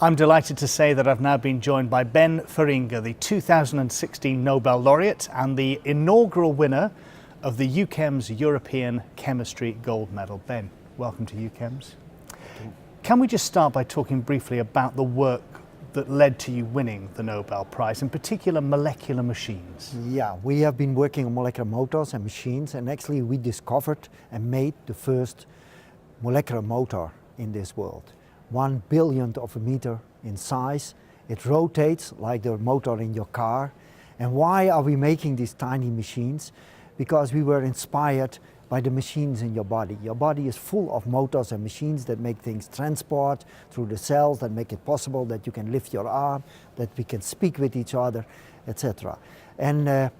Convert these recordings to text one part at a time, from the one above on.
I'm delighted to say that I've now been joined by Ben Feringa, the 2016 Nobel laureate and the inaugural winner of the EuChemS European Chemistry Gold Medal. Ben, welcome to EuChemS. Can we just start by talking briefly about the work that led to you winning the Nobel Prize, in particular molecular machines? Yeah, we have been working on molecular motors and machines, and actually we discovered and made the first molecular motor in this world. 1 billionth of a meter in size. It rotates like the motor in your car. And why are we making these tiny machines? Because we were inspired by the machines in your body. Your body is full of motors and machines that make things transport through the cells, that make it possible that you can lift your arm, that we can speak with each other, etc. And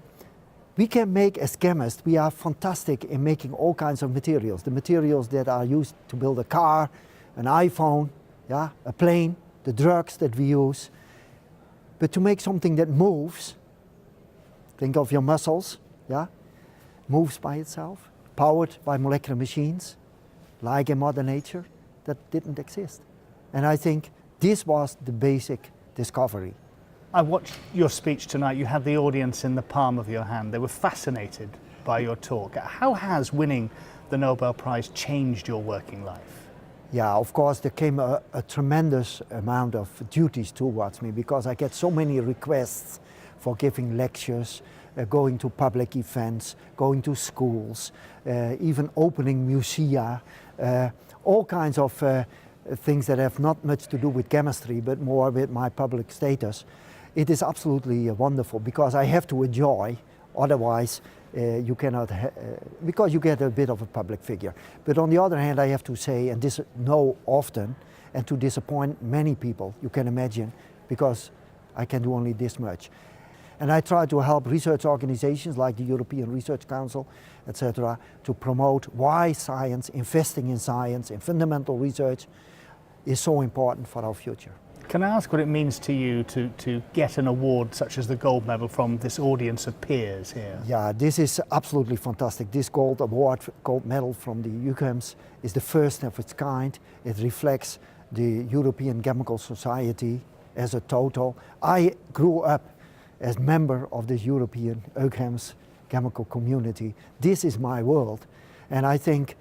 we can make, as chemists, we are fantastic in making all kinds of materials. The materials that are used to build a car, an iPhone, yeah, a plane, the drugs that we use. But to make something that moves, think of your muscles, yeah, moves by itself, powered by molecular machines, like in Mother Nature, that didn't exist. And I think this was the basic discovery. I watched your speech tonight. You had the audience in the palm of your hand. They were fascinated by your talk. How has winning the Nobel Prize changed your working life? Yeah, of course, there came a tremendous amount of duties towards me because I get so many requests for giving lectures, going to public events, going to schools, even opening musea, all kinds of things that have not much to do with chemistry, but more with my public status. It is absolutely wonderful because I have to enjoy, otherwise you cannot, because you get a bit of a public figure. But on the other hand, I have to say, and this know often, and to disappoint many people, you can imagine, because I can do only this much. And I try to help research organizations like the European Research Council, etc., to promote why science, investing in science, in fundamental research, is so important for our future. Can I ask what it means to you to get an award such as the gold medal from this audience of peers here? Yeah, this is absolutely fantastic. This gold medal from the EuChemS is the first of its kind. It reflects the European Chemical Society as a total. I grew up as member of this European EuChemS chemical community. This is my world, and I think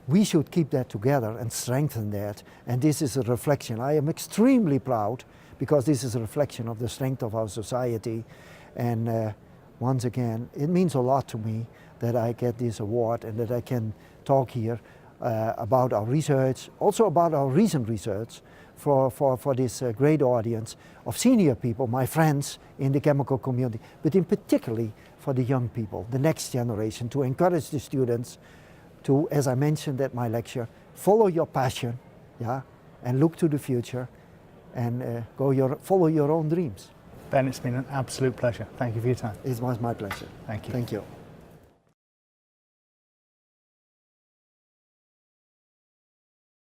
we should keep that together and strengthen that, and this is a reflection. I am extremely proud because this is a reflection of the strength of our society, and once again, it means a lot to me that I get this award and that I can talk here about our research, also about our recent research for this great audience of senior people, my friends in the chemical community, but in particularly for the young people, the next generation, to encourage the students to, as I mentioned at my lecture, follow your passion, yeah, and look to the future and follow your own dreams. Ben, it's been an absolute pleasure. Thank you for your time. It was my pleasure. Thank you. Thank you.